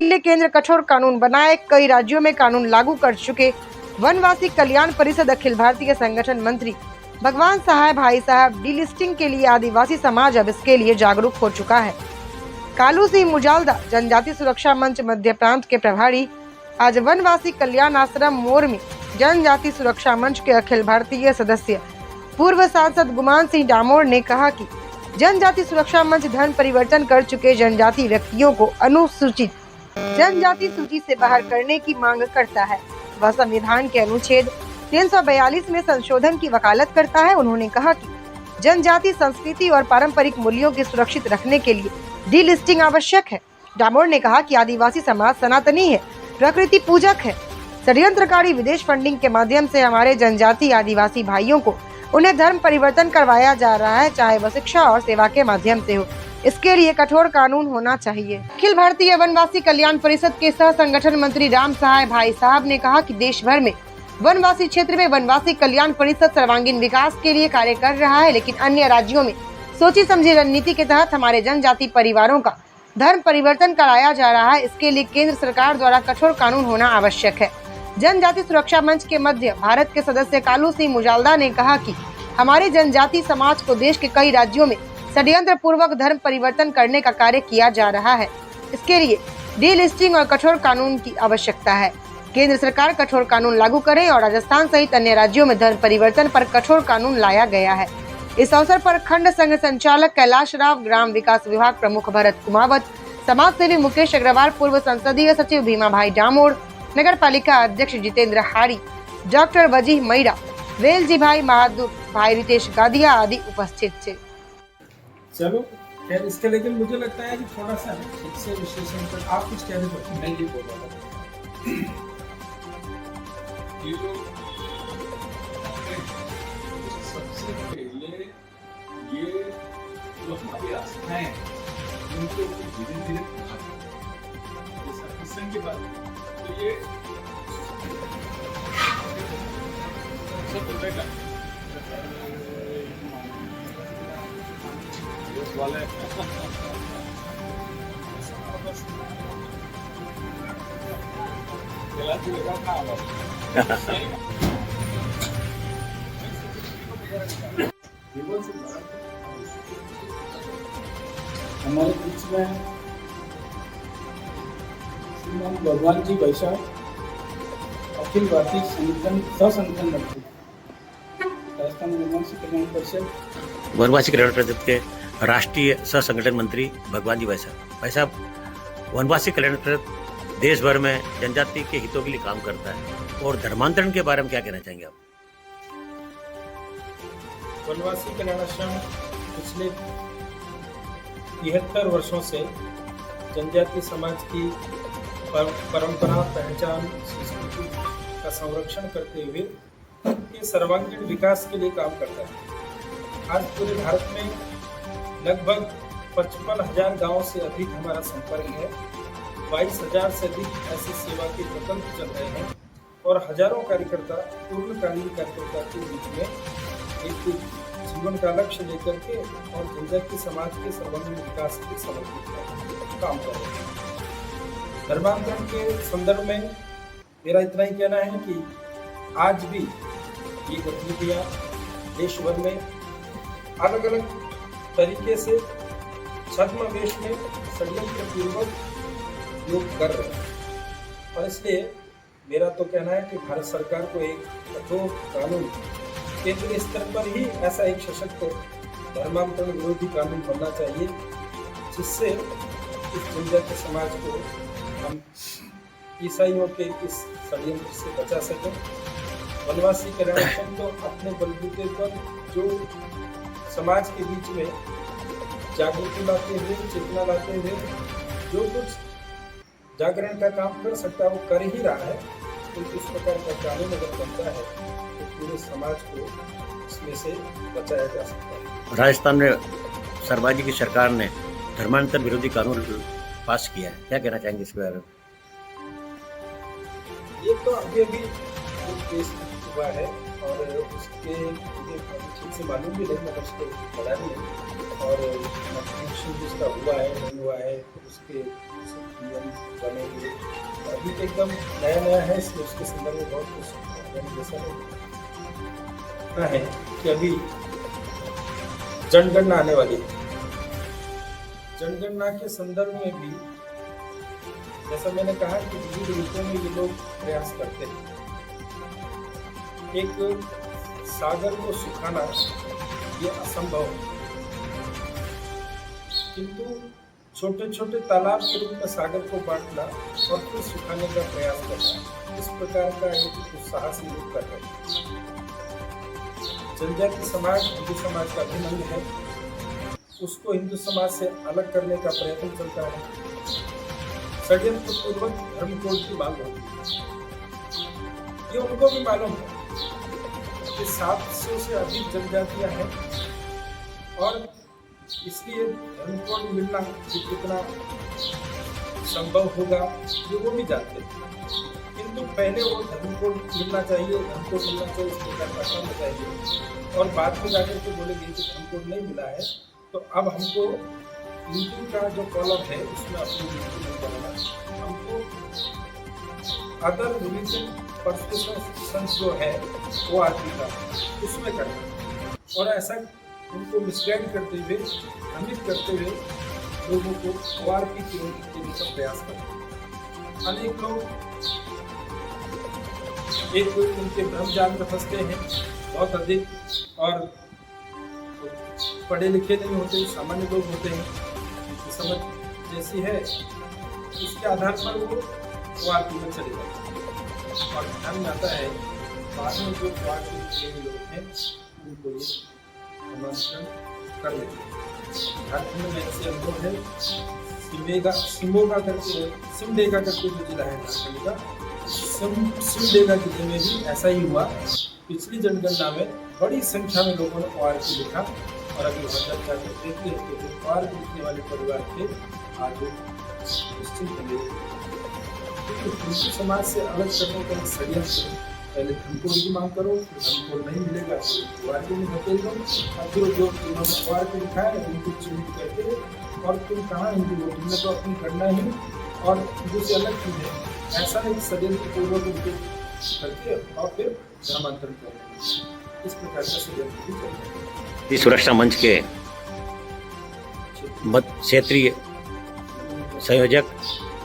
लिए केंद्र कठोर कानून बनाए। कई राज्यों में कानून लागू कर चुके वनवासी कल्याण परिषद अखिल भारतीय संगठन मंत्री भगवान साहब भाई साहब डीलिस्टिंग के लिए आदिवासी समाज अब इसके लिए जागरूक हो चुका है। कालू सिंह मुजालदा जनजाति सुरक्षा मंच मध्य प्रांत के प्रभारी आज वनवासी कल्याण आश्रम मोर में जनजाति सुरक्षा मंच के अखिल भारतीय सदस्य पूर्व सांसद गुमान सिंह डामोर ने कहा कि जनजाति सुरक्षा मंच धर्म परिवर्तन कर चुके जनजाति व्यक्तियों को अनुसूचित जनजाति सूची से बाहर करने की मांग करता है। वह संविधान के अनुच्छेद 342 में संशोधन की वकालत करता है। उन्होंने कहा कि जनजाति संस्कृति और पारंपरिक मूल्यों की सुरक्षित रखने के लिए डीलिस्टिंग आवश्यक है। डामोर ने कहा कि आदिवासी समाज सनातनी है, प्रकृति पूजक है। षड्यंत्रकारी विदेश फंडिंग के माध्यम से हमारे जनजाति आदिवासी भाइयों को उन्हें धर्म परिवर्तन करवाया जा रहा है, चाहे वह शिक्षा और सेवा के माध्यम से हो। इसके लिए कठोर कानून होना चाहिए। अखिल भारतीय वनवासी कल्याण परिषद के सह संगठन मंत्री राम सहाय भाई साहब ने कहा कि देश भर में वनवासी क्षेत्र में वनवासी कल्याण परिषद सर्वांगीण विकास के लिए कार्य कर रहा है, लेकिन अन्य राज्यों में सोची समझी रणनीति के तहत हमारे जनजाति परिवारों का धर्म परिवर्तन कराया जा रहा है। इसके लिए केंद्र सरकार द्वारा कठोर कानून होना आवश्यक है। जनजाति सुरक्षा मंच के मध्य भारत के सदस्य कालू सिंह मुजालदा ने कहा कि हमारे जनजाति समाज को देश के कई राज्यों में षड्यंत्र पूर्वक धर्म परिवर्तन करने का कार्य किया जा रहा है। इसके लिए डीलिस्टिंग और कठोर कानून की आवश्यकता है। केंद्र सरकार कठोर कानून लागू करे और राजस्थान सहित अन्य राज्यों में धर्म परिवर्तन पर कठोर कानून लाया गया है। इस अवसर पर खंड संघ संचालक कैलाश राव, ग्राम विकास विभाग प्रमुख भरत कुमावत, समाज सेवी मुकेश अग्रवाल, पूर्व संसदीय सचिव भीमा भाई डामोर, नगर पालिका अध्यक्ष जितेंद्र हाड़ी, डॉक्टर वजीह मैरा, वेलजी भाई महादुर भाई, रितेश गादिया आदि उपस्थित थे। चलो खैर, इसके लेकिन मुझे लगता है कि थोड़ा सा इससे विश्लेषण पर आप कुछ कह रहे थे। मैं ये बोल रहा था ये लोग सबसे पहले ये जो हमारी आस्थाएं हैं उनके ऊपर धीरे धीरे प्रसंग की बात तो ये सब बदलेगा वाले हमारे बीच में श्रीमान भगवान जी वैशाख अखिल भारतीय संगठन सह संगठन मंत्री राजस्थान वनवासी कल्याण परिषद वनवासी कल्याण परिषद के राष्ट्रीय सह संगठन मंत्री भगवान जी भाई साहब वनवासी कल्याण परिषद देश भर में जनजाति के हितों के लिए काम करता है और धर्मांतरण के बारे में क्या कहना चाहेंगे आप? वनवासी कल्याण आश्रम पिछले 73 वर्षों से जनजाति समाज की परंपरा, पहचान, संस्कृति का संरक्षण करते हुए उनके सर्वांगीण विकास के लिए काम करता है। आज पूरे भारत में लगभग 55,000 गाँव से अधिक हमारा संपर्क है। 22,000 से अधिक ऐसी सेवा के प्रकल्प चल रहे हैं और हजारों कार्यकर्ता, पूर्णकालीन कार्यकर्ता के बीच में एक जीवन का लक्ष्य लेकर के और जनजाति समाज के सर्वांगीण विकास के समर्पित काम कर रहे हैं। धर्मांतरण के संदर्भ में मेरा इतना ही कहना है कि आज भी ये गतिविधियाँ देश भर में अलग अलग तरीके से छद्मवेश में षड्यंत्र पूर्वक लोग कर रहे हैं और इसलिए मेरा तो कहना है कि भारत सरकार को एक कठोर कानून केंद्रीय स्तर पर ही ऐसा एक सशक्त धर्मांतरण विरोधी कानून बनना चाहिए जिससे इस जनजाति समाज को हम ईसाइयों के इस षड्यंत्र से बचा सकें। वनवासी कल्याण आश्रम तो अपने बलबूते पर जो समाज के बीच में जागृति लाते हुए, चेतना लाते हुए जो कुछ जागरण का काम कर सकता है वो कर ही रहा है। तो इस प्रकार का कानून अगर बनता है तो पूरे समाज को इसमें से बचाया जा सकता है। राजस्थान में शर्मा जी की सरकार ने धर्मांतरण विरोधी कानून पास किया है, क्या कहना चाहेंगे इसके बारे में? ये तो अभी अभी पेश हुआ है और उसके मुझे ठीक से मालूम भी नहीं, मैंने उसको पढ़ा भी नहीं, और नोटिफिकेशन भी उसका हुआ है नहीं हुआ है, फिर उसके नियम बनेंगे, अभी तो एकदम नया नया है, इसलिए उसके संदर्भ में बहुत कुछ जैसा नहीं है कि अभी जनगणना आने वाली है। जनगणना के संदर्भ में भी जैसा मैंने कहा कि विविध रूपों में ये लोग प्रयास करते हैं। एक सागर को सुखाना ये असंभव है, किंतु छोटे छोटे तालाब के रूप में सागर को बांटना और फिर सुखाने का प्रयास करना, इस प्रकार का एक साहसी लोग कर रहे हैं। जनजाति समाज हिंदू समाज का अभिन्न अंग है, उसको हिंदू समाज से अलग करने का प्रयत्न चलता है। षड्यंत्र पूर्वक धर्म कोड की मांग होती है। ये उनको भी मालूम है कि 700 से अधिक जनजातियां हैं और इसलिए धर्म कोड मिलना कितना संभव होगा ये वो भी जानते हैं, किंतु पहले वो धर्म कोड मिलना चाहिए, धर्म कोड मिलना चाहिए, इस प्रकार का करना चाहिए, और बाद में जाकर के बोलेंगे कि धर्म कोड नहीं मिला है तो अब हमको हिंदू का जो कॉलम है उसमें अपनी नीति नहीं बनाना, हमको अदर रिलीजन परसेप्शन जो है वो आदमी का उसमें करना, और ऐसा उनको मिसगाइड करते हुए, भ्रमित करते हुए लोगों को ORP देने का प्रयास करते। अनेक लोग एक उनके भ्रम जाल में फंसते हैं बहुत अधिक, और पढ़े लिखे नहीं होते, सामान्य लोग होते हैं, समझ जैसी है उसके आधार पर वो ORP में चले जाते हैं, और ध्यान में आता है बाद में जो ORP के लोग हैं उनको ये आमंत्रण कर लेते हैं। झारखंड में ऐसे अनुभव है, सिमडेगा करके जो जिला है झारखंड का, सिमडेगा जिले में भी ऐसा ही हुआ। पिछली जनगणना में बड़ी संख्या में लोगों ने ORP लिखा, और अभी जब जाकर देखते हैं तो जो ORP लिखने वाले परिवार थे आगे निश्चिंत मिले, क्योंकि हिंदू समाज से अलग करने का एक षड्यंत्र, पहले धर्म कोड की मांग करो, धर्म कोड नहीं मिलेगा ORP में धकेल दो, और फिर जो उन्होंने ORP लिखा है उनको चिन्हित करके, और तुम कहाँ हिंदू हो, तुमने तो अपनी करना ही और हिंदू से अलग की है, ऐसा एक षड्यंत्र पूर्वक उनको करके और फिर धर्मांतरण कर, इस प्रकार का षड्यंत्र भी चलता है। सुरक्षा मंच के क्षेत्रीय संयोजक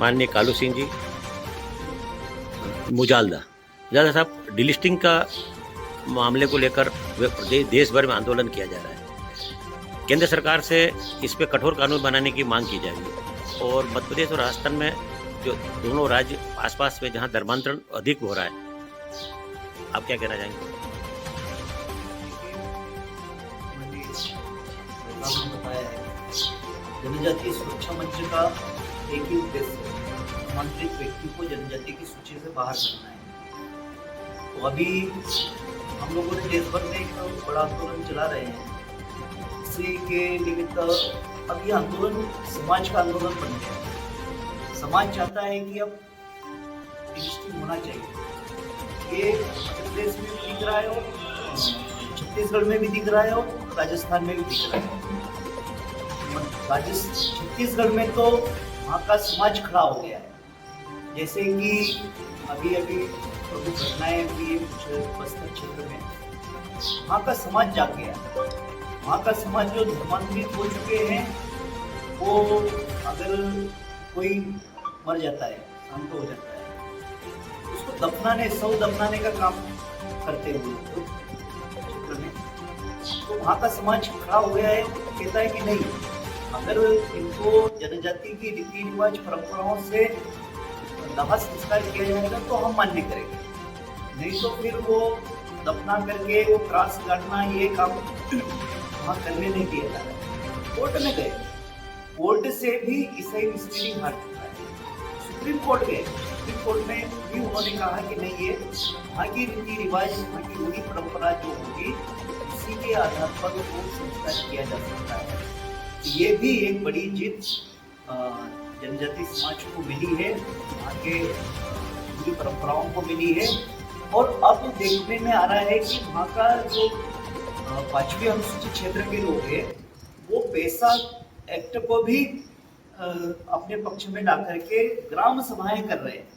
माननीय कालू सिंह जी मुजालदा साहब, डिलिस्टिंग का मामले को लेकर देश भर में आंदोलन किया जा रहा है। केंद्र सरकार से इस पे कठोर कानून बनाने की मांग की जा रही है, और मध्य प्रदेश और राजस्थान में जो दोनों राज्य आसपास में जहां धर्मांतरण अधिक हो रहा है, आप क्या कहना चाहेंगे? बताया है जनजातीय सुरक्षा मंच का एक ही उद्देश्य है, आमंत्रित व्यक्ति को जनजाति की सूची से बाहर करना है। तो अभी हम लोगों ने देश भर में एक बड़ा आंदोलन चला रहे हैं, इसी के निमित्त अब यह आंदोलन समाज का आंदोलन बन गया। समाज चाहता है कि अब डिलिस्टिंग होना चाहिए। ये मध्य प्रदेश में भी दिख रहा है, और छत्तीसगढ़ में भी दिख रहा है, और राजस्थान में भी दिख रहा है। छत्तीसगढ़ में तो वहाँ का समाज खड़ा हो गया है, जैसे कि अभी प्रमुख घटनाएं हुई है कुछ बस्तर क्षेत्र में, वहाँ का समाज जाग गया। वहाँ का समाज जो धर्मांतरित हो चुके हैं, वो अगर कोई मर जाता है, शांत हो जाता है, उसको दफनाने का काम करते हुए क्षेत्र में, तो वहाँ का समाज खड़ा हो गया है, कहता है कि नहीं, अगर इनको जनजाति की रीति रिवाज परंपराओं से दाह संस्कार किया जाएगा तो हम मान्य करेंगे, नहीं तो फिर वो दफना करके वो क्रॉस काटना ये काम वहाँ करने नहीं दिया जा रहा। कोर्ट में गए, कोर्ट से भी ईसाई मिस्त्री हार चुका है, सुप्रीम कोर्ट गए, सुप्रीम कोर्ट में भी उन्होंने कहा कि नहीं, ये वहाँ की रीति रिवाज, वहाँ की होगी परंपरा जो होगी उसी के आधार पर वो संस्कार किया जा सकता है। ये भी एक बड़ी जीत जनजाति समाज को मिली है, वहाँ के पूरी परंपराओं को मिली है, और अब देखने में आ रहा है कि वहाँ का जो 5वीं अनुसूचित क्षेत्र के लोग हैं वो पैसा एक्ट को भी अपने पक्ष में ला करके ग्राम सभाएं कर रहे हैं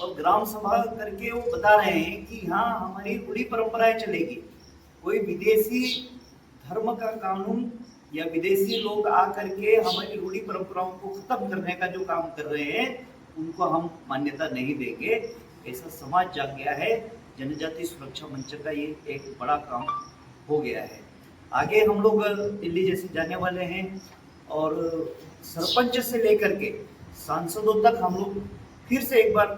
और ग्राम सभा करके वो बता रहे हैं कि हाँ हमारी रूढ़ी परंपराएं चलेगी। कोई विदेशी धर्म का कानून या विदेशी लोग आ करके हमारी रूढ़ी परंपराओं को खत्म करने का जो काम कर रहे हैं उनको हम मान्यता नहीं देंगे। ऐसा समाज जाग गया है। जनजाति सुरक्षा मंच का ये एक बड़ा काम हो गया है। आगे हम लोग दिल्ली जैसे जाने वाले हैं और सरपंच से लेकर के सांसदों तक हम लोग फिर से एक बार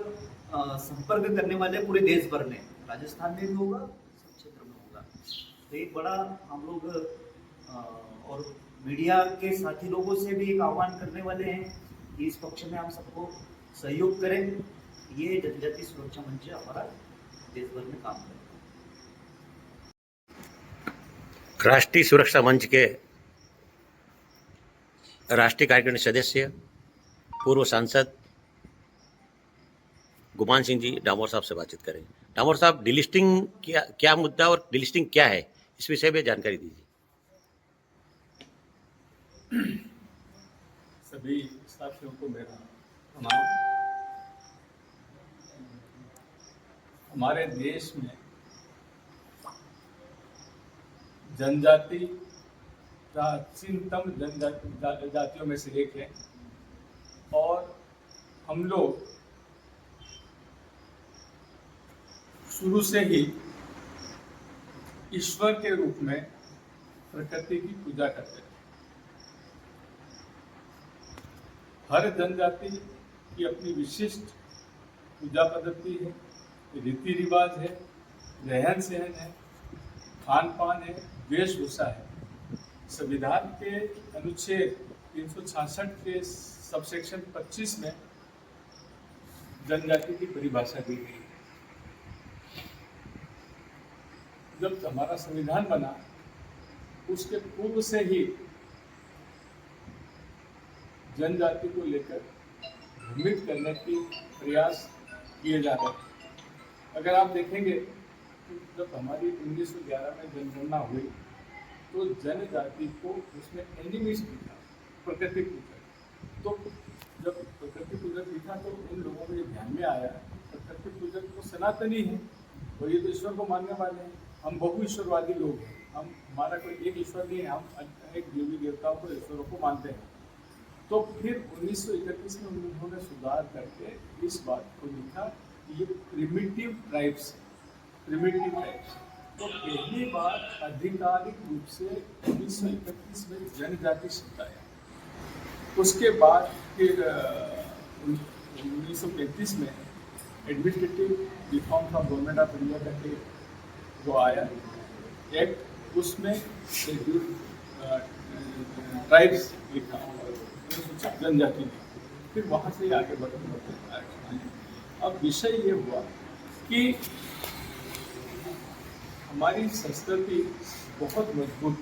संपर्क करने वाले पूरे देश भर में, राजस्थान में भी होगा, सब क्षेत्र में होगा। तो एक बड़ा हम लोग और मीडिया के साथी लोगों से भी एक आह्वान करने वाले हैं कि इस पक्ष में हम सबको सहयोग करें। ये जनजाति सुरक्षा मंच हमारा देश भर में काम करें। राष्ट्रीय सुरक्षा मंच के राष्ट्रीय कार्यकारिणी सदस्य पूर्व सांसद गुमान सिंह जी डामोर साहब से बातचीत करें। डामोर साहब, डिलिस्टिंग क्या मुद्दा और डिलिस्टिंग क्या है, इस विषय में जानकारी दीजिए। सभी साथियों को मेरा प्रणाम। हमारे देश में जनजाति प्राचीनतम जातियों में से एक है और हम लोग शुरू से ही ईश्वर के रूप में प्रकृति की पूजा करते हैं। हर जनजाति की अपनी विशिष्ट पूजा पद्धति है, रीति रिवाज है, रहन सहन है, खान पान है, वेशभूषा है। संविधान के अनुच्छेद 366 के सबसेक्शन 25 में जनजाति की परिभाषा दी गई है। जब हमारा संविधान बना उसके पूर्व से ही जनजाति को लेकर भ्रमित करने के प्रयास किए जा रहे हैं। अगर आप देखेंगे तो जब हमारी 1911 में जनगणना हुई तो जनजाति को उसमें एनिमीज लिखा, प्रकृति पूजक। तो जब प्रकृति पूजक लिखा तो उन लोगों को ये ध्यान में आया प्रकृति पूजक तो सनातनी है और ये तो ईश्वर को मानने वाले हैं। हम बहु ईश्वरवादी लोग हैं, हमारा कोई एक ईश्वर नहीं है, हम अनेक देवी देवताओं को ईश्वरों को मानते हैं। तो फिर 1931 में उन्होंने सुधार करके इस बात को लिखा कि ये प्रिमिटिव ट्राइब्स। तो पहली बार आधिकारिक रूप से 1931 में जनजाति शब्द आया। उसके बाद फिर 1935 में administrative reform of government of India करके वो आया एक्ट, उसमें शेड्यूल ट्राइब्स लिखा, जनजाति में। फिर वहाँ से आगे बढ़ते अब विषय ये हुआ कि हमारी संस्कृति बहुत मजबूत,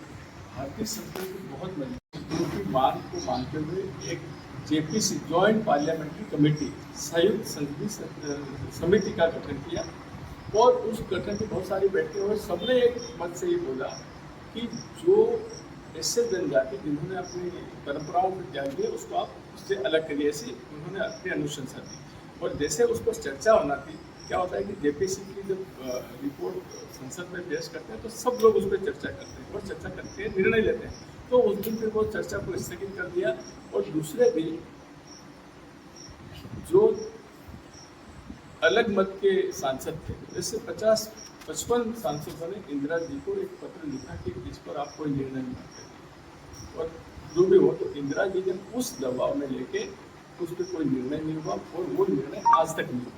भारतीय संस्कृति बहुत मजबूत की मांग को मानते हुए एक जेपीसी जॉइंट पार्लियामेंट्री कमेटी, संयुक्त संसदीय समिति का गठन किया और उस गठन की बहुत सारी बैठकें हुई। सबने एक मत से ये बोला कि जो ऐसे जनजाति जिन्होंने अपनी परंपराओं को त्याग दिया उसको आप उससे अलग करिए, ऐसी उन्होंने अपनी अनुशंसा दी। और जैसे उस पर चर्चा होना थी, क्या होता है कि जेपीसी की जब रिपोर्ट संसद में पेश करते हैं तो सब लोग उस पर चर्चा करते हैं और चर्चा करके निर्णय लेते हैं। तो उस दिन फिर वो चर्चा को स्थगित कर दिया और दूसरे दिन जो अलग मत के सांसद थे, जैसे 50-55 सांसदों ने इंदिरा जी को एक पत्र लिखा कि इस पर आप कोई निर्णय नहीं करें। और जो भी हो, तो इंदिरा जी ने उस दबाव में लेके उस पर कोई निर्णय नहीं हुआ और वो निर्णय आज तक नहीं हुआ।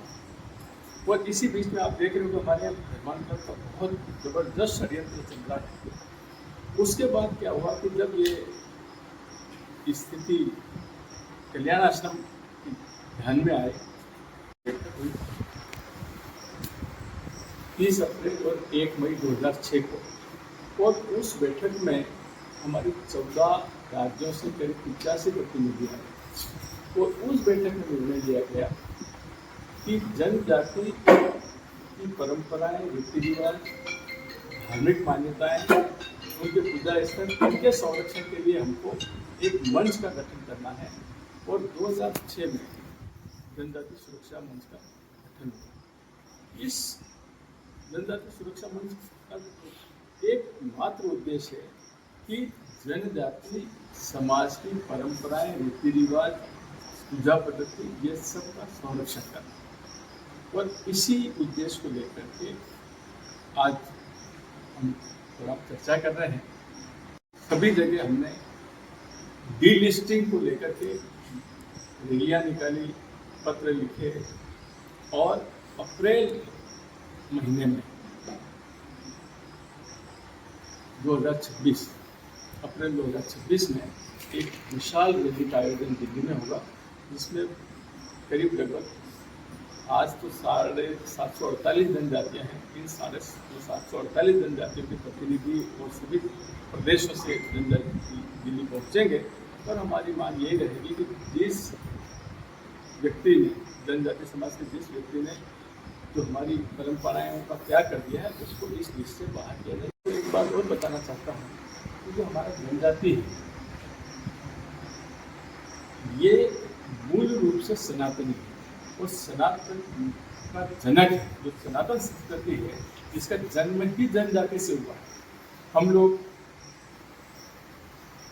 और इसी बीच में आप देख रहे हो तो हमारे यहाँ धर्मांतर का बहुत जबरदस्त षड्यंत्र चल रहा है। उसके बाद क्या हुआ कि जब ये स्थिति कल्याण आश्रम ध्यान में आए, 30 अप्रैल और 1 मई 2006 को, और उस बैठक में हमारे 14 राज्यों से करीब 85 प्रतिनिधि आए। और उस बैठक में निर्णय लिया गया कि जनजाति की परंपराएं, रीति रिवाज, धार्मिक मान्यताएं, उनके पूजा स्थल, उनके संरक्षण के लिए हमको एक मंच का गठन करना है। और 2006 में जनजाति सुरक्षा मंच का गठन हुआ। इस जनजाति सुरक्षा मंच का एक मात्र उद्देश्य है कि जनजाति समाज की परंपराएं, रीति रिवाज, पूजा पद्धति, ये सब का संरक्षण करना। और इसी उद्देश्य को लेकर के आज हम थोड़ा चर्चा कर रहे हैं। सभी जगह हमने डीलिस्टिंग को लेकर के रैलियां निकाली, पत्र लिखे, और अप्रैल महीने में अप्रैल 2026 में एक विशाल रैली का आयोजन दिल्ली में होगा, जिसमें करीब लगभग आज तो 748 जनजातियाँ हैं। इन 748 जनजातियों के प्रतिनिधि और सभी प्रदेशों से जनजाति दिल्ली पहुँचेंगे। और हमारी मांग यही रहेगी कि जिस व्यक्ति ने, जनजाति समाज के जिस व्यक्ति ने जो हमारी परंपराएं का त्याग कर दिया है, उसको इस लिस्ट से बाहर किया जाए। तो एक बात और बताना चाहता हूँ कि जो हमारा जनजाति है, ये मूल रूप से सनातनी है। और सनातन का जनक है, जो सनातन संस्कृति है, इसका जन्म ही जनजाति से हुआ है। हम लोग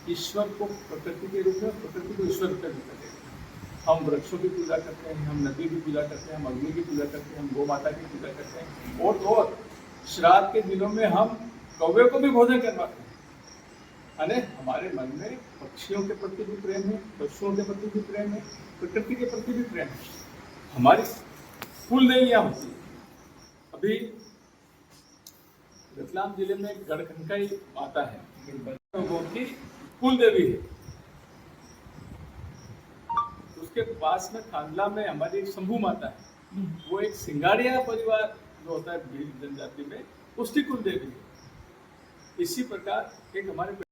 ईश्वर को प्रकृति के रूप में, प्रकृति को ईश्वर के रूप में देखते हैं। हम वृक्षों की पूजा करते हैं, हम नदी की पूजा करते हैं, हम अग्नि की पूजा करते हैं, हम गौ माता की पूजा करते हैं। और श्राद्ध के दिनों में हम कौवे को भी भोजन करवाते हैं। यानी हमारे मन में पक्षियों के प्रति भी प्रेम है, पशुओं के प्रति भी प्रेम है, प्रकृति के प्रति भी प्रेम है। हमारी कुल देवियाँ होती है। अभी रतलाम जिले में गढ़खनकाई माता है, लोगों की कुल देवी है। उसके पास में खांडला में हमारी एक शंभू माता है, वो एक सिंगाड़िया परिवार जो होता है भील जनजाति में, उसकी कुल देवी है। इसी प्रकार एक हमारे